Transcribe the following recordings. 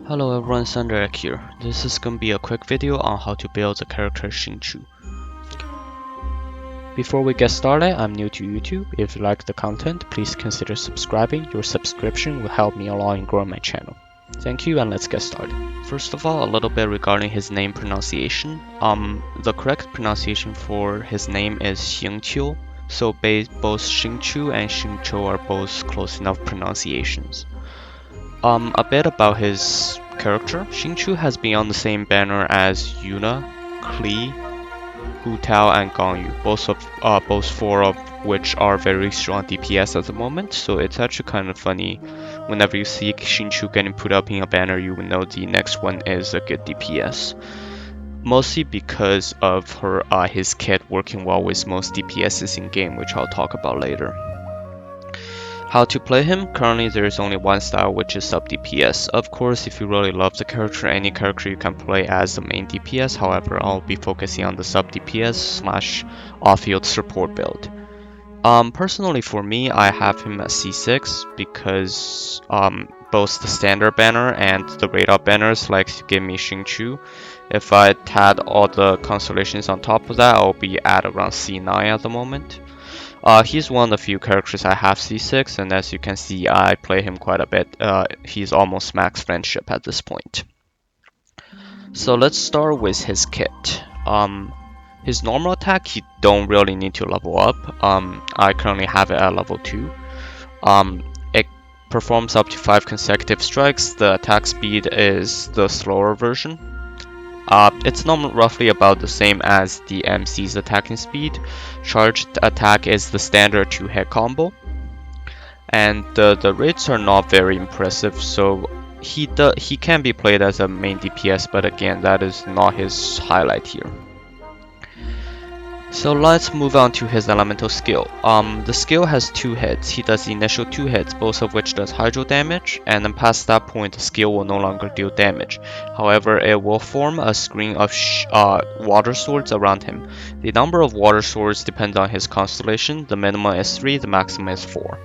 Hello everyone, Sunderek here. This is gonna be a quick video on how to build the character Xingqiu. Before we get started, I'm new to YouTube. If you like the content, please consider subscribing. Your subscription will help me along in growing my channel. Thank you, and let's get started. First of all, a little bit regarding his name pronunciation. The correct pronunciation for his name is Xingqiu. So both Xingqiu and Xingqiu are both close enough pronunciations. A bit about his character. Xingqiu has been on the same banner as Yuna, Klee, Hu Tao, and Gangyu, both four of which are very strong DPS at the moment, so it's actually kind of funny. Whenever you see Xingqiu getting put up in a banner, you will know the next one is a good DPS. Mostly because of his kit working well with most DPSs in game, which I'll talk about later. How to play him? Currently there is only one style, which is sub DPS. Of course, if you really love the character, any character you can play as the main DPS. However, I'll be focusing on the sub DPS / off-field support build. Personally for me, I have him at C6 because both the standard banner and the radar banners like to give me Xingqiu. If I had all the constellations on top of that, I'll be at around C9 at the moment. He's one of the few characters I have C6, and as you can see, I play him quite a bit. He's almost max friendship at this point. So let's start with his kit. His normal attack, you don't really need to level up. I currently have it at level 2. It performs up to 5 consecutive strikes. The attack speed is the slower version. It's roughly about the same as the MC's attacking speed. Charged attack is the standard 2-hit combo. And the rates are not very impressive, so he can be played as a main DPS, but again, that is not his highlight here. So let's move on to his elemental skill. The skill has 2 hits. He does the initial 2 hits, both of which does hydro damage, and then past that point the skill will no longer deal damage. However, it will form a screen of water swords around him. The number of water swords depends on his constellation. The minimum is 3, the maximum is 4.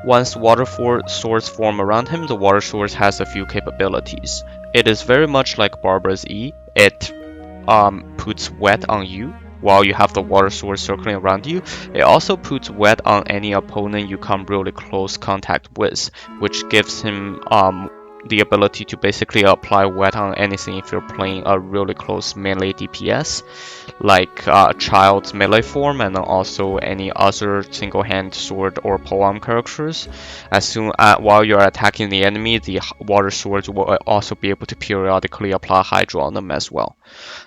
Once water swords form around him, the water swords has a few capabilities. It is very much like Barbara's E. It puts wet on you while you have the water sword circling around you. It also puts wet on any opponent you come really close contact with, which gives him the ability to basically apply wet on anything if you're playing a really close melee DPS, like Child's melee form, and also any other single-hand sword or polearm characters. While you're attacking the enemy, the water swords will also be able to periodically apply hydro on them as well.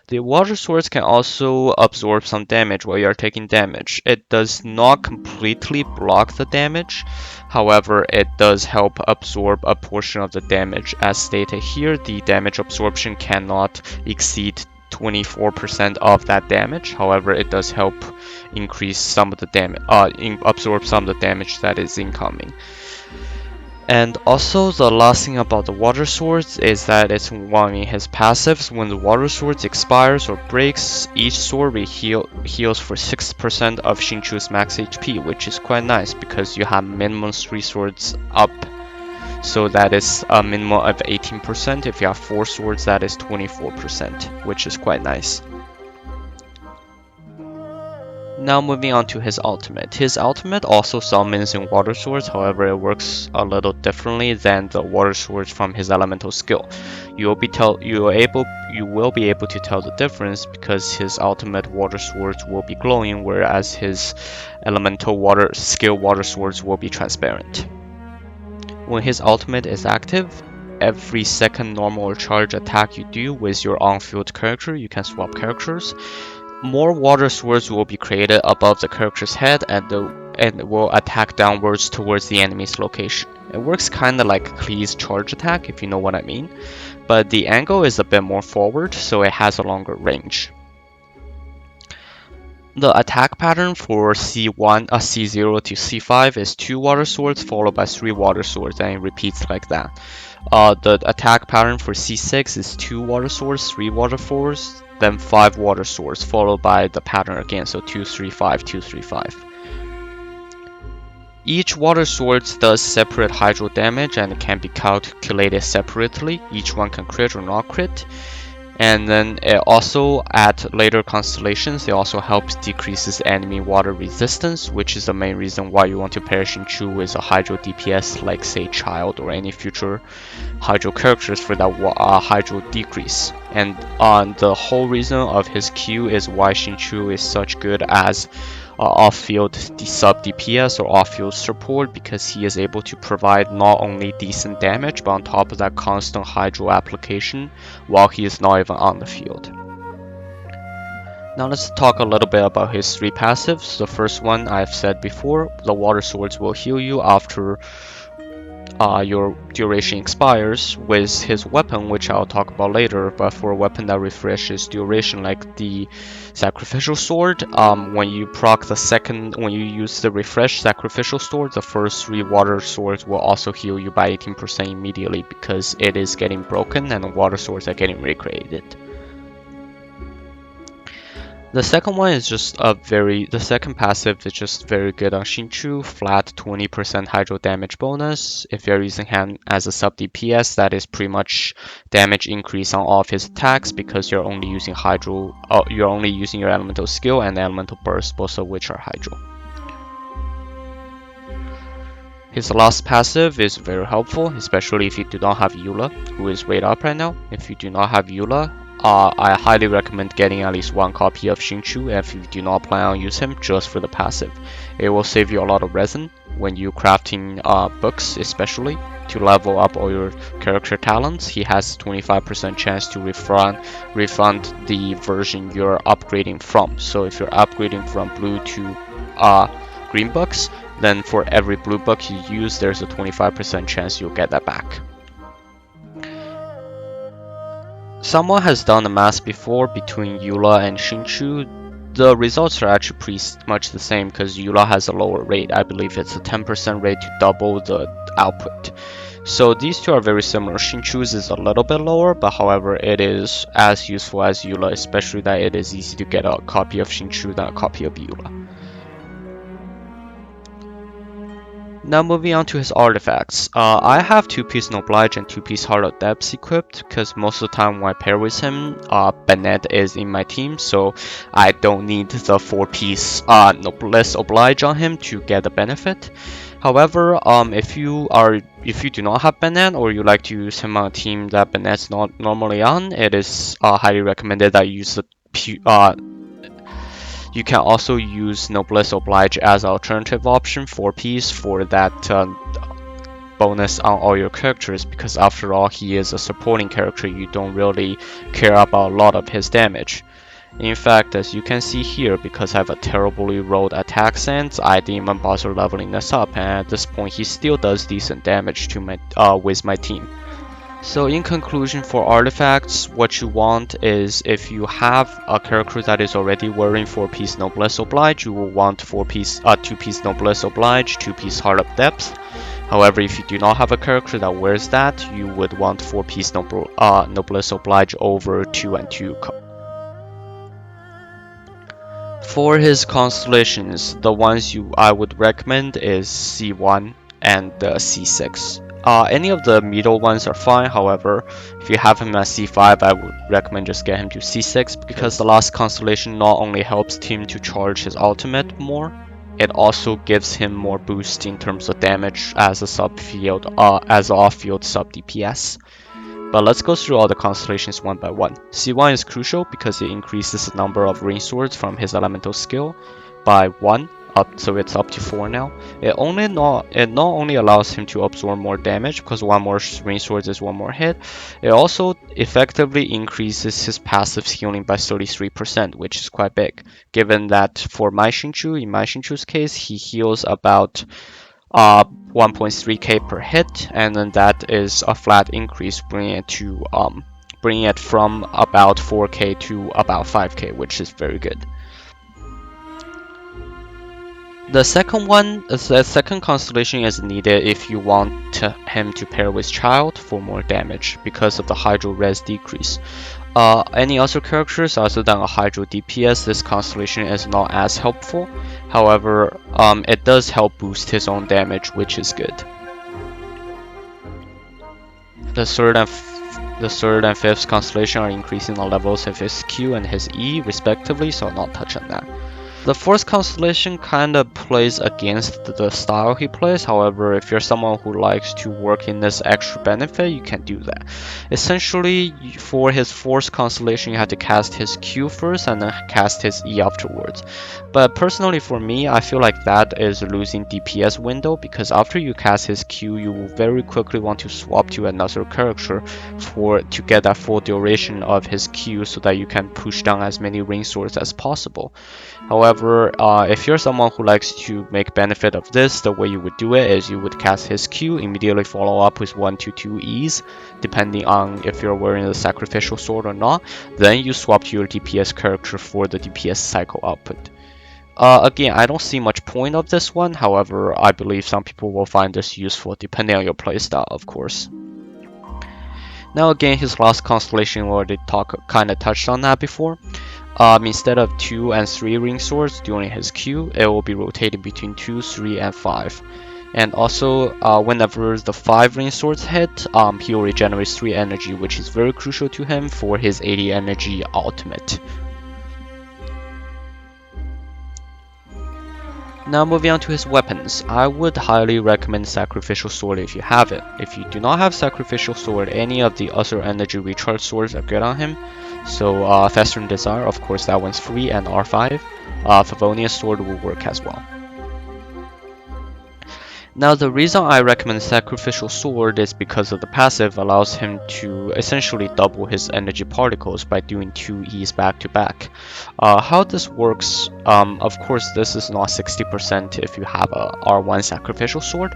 The water swords can also absorb some damage while you're taking damage. It does not completely block the damage, however, it does help absorb a portion of the damage. As stated here, the damage absorption cannot exceed 24% of that damage. However, it does help increase some of the damage, absorb some of the damage that is incoming. And also, the last thing about the water swords is that it's one in his passives. When the water swords expires or breaks, each sword heals for 6% of Xingqiu's max HP, which is quite nice because you have minimum 3 swords up. So that is a minimum of 18%. If you have 4 swords, that is 24%, which is quite nice. Now moving on to his ultimate. His ultimate also summons in water swords, however it works a little differently than the water swords from his elemental skill. You will be able to tell the difference because his ultimate water swords will be glowing, whereas his elemental water swords will be transparent. When his ultimate is active, every second normal or charge attack you do with your on-field character, you can swap characters. More water swords will be created above the character's head and will attack downwards towards the enemy's location. It works kinda like Klee's charge attack, if you know what I mean, but the angle is a bit more forward, so it has a longer range. The attack pattern for C0 to C5 is 2 water swords followed by 3 water swords, and it repeats like that. The attack pattern for C6 is 2 water swords, 3 water swords, then 5 water swords, followed by the pattern again, so 2 3 5 2 3 5. Each water sword does separate hydro damage and can be calculated separately. Each one can crit or not crit. And then it also, at later constellations, it also helps decreases enemy water resistance, which is the main reason why you want to pair Xingqiu with a hydro DPS like say Child or any future hydro characters for that hydro decrease. And the whole reason of his Q is why Xingqiu is such good as off-field sub DPS or off-field support, because he is able to provide not only decent damage but on top of that constant hydro application while he is not even on the field. Now let's talk a little bit about his 3 passives. The first one I've said before, the water swords will heal you after your duration expires with his weapon, which I'll talk about later. But for a weapon that refreshes duration like the sacrificial sword, when you use the refresh sacrificial sword, the first 3 water swords will also heal you by 18% immediately because it is getting broken and the water swords are getting recreated. The second one is just the second passive is just very good on Xingqiu, flat 20% hydro damage bonus. If you're using him as a sub DPS, that is pretty much damage increase on all of his attacks because you're only using you're only using your elemental skill and elemental burst, both of which are hydro. His last passive is very helpful, especially if you do not have Eula, who is rate up right now. If you do not have Eula, I highly recommend getting at least 1 copy of Xingqiu if you do not plan on using him just for the passive. It will save you a lot of resin when you're crafting books, especially to level up all your character talents. He has 25% chance to refund the version you're upgrading from. So if you're upgrading from blue to green books, then for every blue book you use, there's a 25% chance you'll get that back. Someone has done the math before between Eula and Xingqiu. The results are actually pretty much the same because Eula has a lower rate. I believe it's a 10% rate to double the output. So these two are very similar. Xingqiu's is a little bit lower, but however it is as useful as Eula, especially that it is easy to get a copy of Xingqiu than a copy of Eula. Now moving on to his artifacts. I have 2-piece Oblige and 2-piece Heart of Depths equipped because most of the time when I pair with him, Bennett is in my team, so I don't need the 4-piece Noblesse Oblige on him to get the benefit. However, if you do not have Bennett or you like to use him on a team that Bennett's not normally on, it is highly recommended that you use the you can also use Noblesse Oblige as an alternative option, 4-piece, for that bonus on all your characters, because after all, he is a supporting character. You don't really care about a lot of his damage. In fact, as you can see here, because I have a terribly rolled attack sense, I didn't even bother leveling this up, and at this point he still does decent damage to with my team. So in conclusion, for artifacts, what you want is, if you have a character that is already wearing 4-piece Noblesse Oblige, you will want 2-piece Noblesse Oblige, 2-piece Heart of Depths. However, if you do not have a character that wears that, you would want 4-piece Noblesse Oblige over 2 and 2. For his constellations, the ones I would recommend is C1 and C6. Any of the middle ones are fine. However, if you have him at C5, I would recommend just get him to C6 because the last constellation not only helps him to charge his ultimate more, it also gives him more boost in terms of damage as a off-field sub DPS. But let's go through all the constellations one by one. C1 is crucial because it increases the number of ring swords from his elemental skill by 1. So it's up to 4 now. It not only allows him to absorb more damage because 1 more ring swords is 1 more hit, it also effectively increases his passive healing by 33%, which is quite big. Given that for in my Xingqiu's case, he heals about 1.3k per hit, and then that is a flat increase, bringing it from about 4k to about 5k, which is very good. The second constellation is needed if you want him to pair with Child for more damage because of the Hydro Res decrease. Any other characters other than a Hydro DPS, this constellation is not as helpful. However, it does help boost his own damage, which is good. The third and fifth constellation are increasing the levels of his Q and his E respectively, so I'll not touch on that. The fourth constellation kind of plays against the style he plays. However, if you're someone who likes to work in this extra benefit, you can do that. Essentially, for his fourth constellation, you have to cast his Q first and then cast his E afterwards. But personally for me, I feel like that is losing DPS window, because after you cast his Q, you will very quickly want to swap to another character to get that full duration of his Q so that you can push down as many ring swords as possible. However, if you're someone who likes to make benefit of this, the way you would do it is you would cast his Q, immediately follow up with 1 to 2 E's, depending on if you're wearing the sacrificial sword or not. Then you swap to your DPS character for the DPS cycle output. Again, I don't see much point of this one. However, I believe some people will find this useful, depending on your playstyle, of course. Now again, his last constellation, we already kind of touched on that before. Instead of 2 and 3 ring swords during his Q, it will be rotating between 2, 3, and 5. And also, whenever the 5 ring swords hit, he will regenerate 3 energy, which is very crucial to him for his 80 energy ultimate. Now moving on to his weapons, I would highly recommend Sacrificial Sword if you have it. If you do not have Sacrificial Sword, any of the other energy recharge swords are good on him. So Festering Desire, of course that one's free, and R5. Favonius Sword will work as well. Now the reason I recommend Sacrificial Sword is because of the passive allows him to essentially double his energy particles by doing 2 E's back to back. How this works, of course this is not 60% if you have a R1 Sacrificial Sword.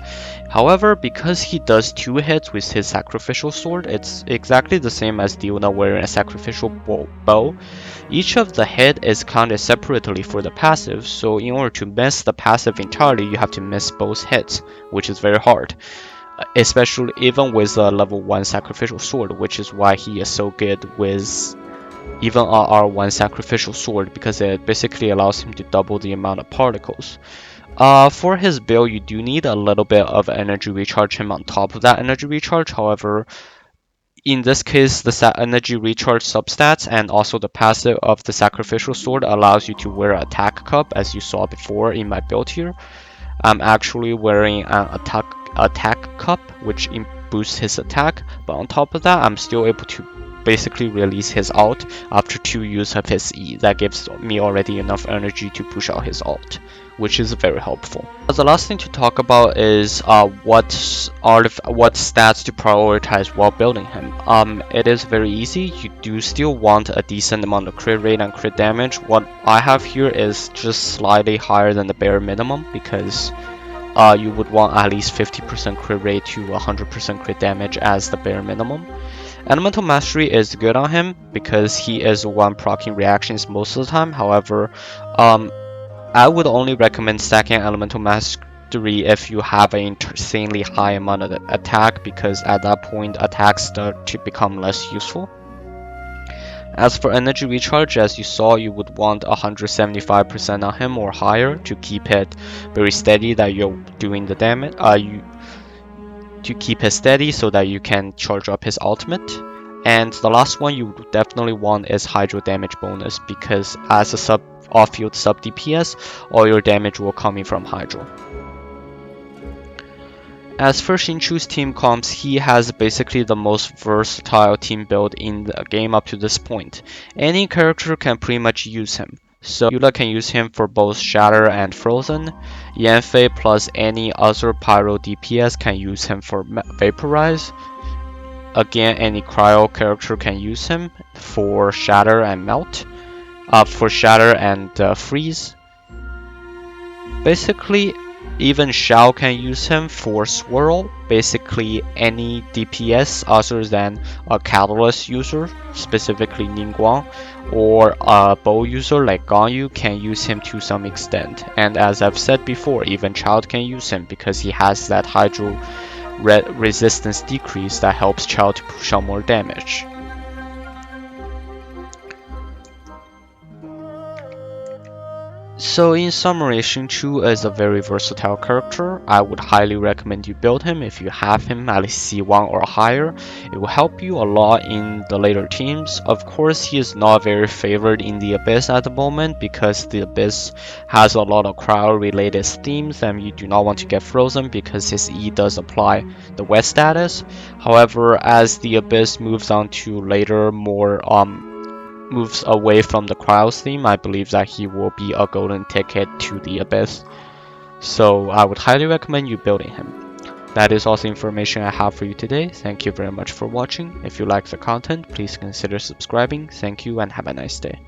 However, because he does 2 hits with his Sacrificial Sword, it's exactly the same as Diona wearing a Sacrificial Bow. Each of the hit is counted separately for the passive, so in order to miss the passive entirely, you have to miss both hits, which is very hard, especially even with a level 1 Sacrificial Sword, which is why he is so good with even a R1 Sacrificial Sword, because it basically allows him to double the amount of particles. For his build, you do need a little bit of energy recharge him on top of that energy recharge. However, in this case, the energy recharge substats and also the passive of the Sacrificial Sword allows you to wear an attack cup, as you saw before in my build here. I'm actually wearing an attack cup, which boosts his attack, but on top of that, I'm still able to basically release his ult after 2 use of his E. That gives me already enough energy to push out his ult, which is very helpful. The last thing to talk about is what stats to prioritize while building him. It is very easy. You do still want a decent amount of crit rate and crit damage. What I have here is just slightly higher than the bare minimum, because you would want at least 50% crit rate to 100% crit damage as the bare minimum. Elemental Mastery is good on him because he is the one proccing reactions most of the time. However, I would only recommend stacking Elemental Mastery if you have an insanely high amount of attack, because at that point attacks start to become less useful. As for energy recharge, as you saw, you would want 175% on him or higher to keep it very steady that you're doing the damage. To keep it steady so that you can charge up his ultimate. And the last one you definitely want is Hydro damage bonus, because as a off-field sub DPS, all your damage will come in from Hydro. As for Xingqiu's team comps, he has basically the most versatile team build in the game up to this point. Any character can pretty much use him. So Eula can use him for both Shatter and Frozen. Yanfei plus any other Pyro DPS can use him for Vaporize. Again, any Cryo character can use him for Shatter and Melt. For Shatter and Freeze. Basically, even Xiao can use him for Swirl. Basically, any DPS other than a Catalyst user, specifically Ningguang, or a bow user like Ganyu can use him to some extent. And as I've said before, even Child can use him because he has that Hydro resistance decrease that helps Child to push out more damage. So in summary, Xingqiu is a very versatile character. I would highly recommend you build him if you have him at least C1 or higher. It will help you a lot in the later teams. Of course, he is not very favored in the Abyss at the moment because the Abyss has a lot of crowd related themes and you do not want to get frozen because his E does apply the wet status. However, as the Abyss moves on to later more moves away from the Cryo's theme, I believe that he will be a golden ticket to the Abyss. So I would highly recommend you building him. That is all the information I have for you today. Thank you very much for watching. If you like the content, please consider subscribing. Thank you and have a nice day.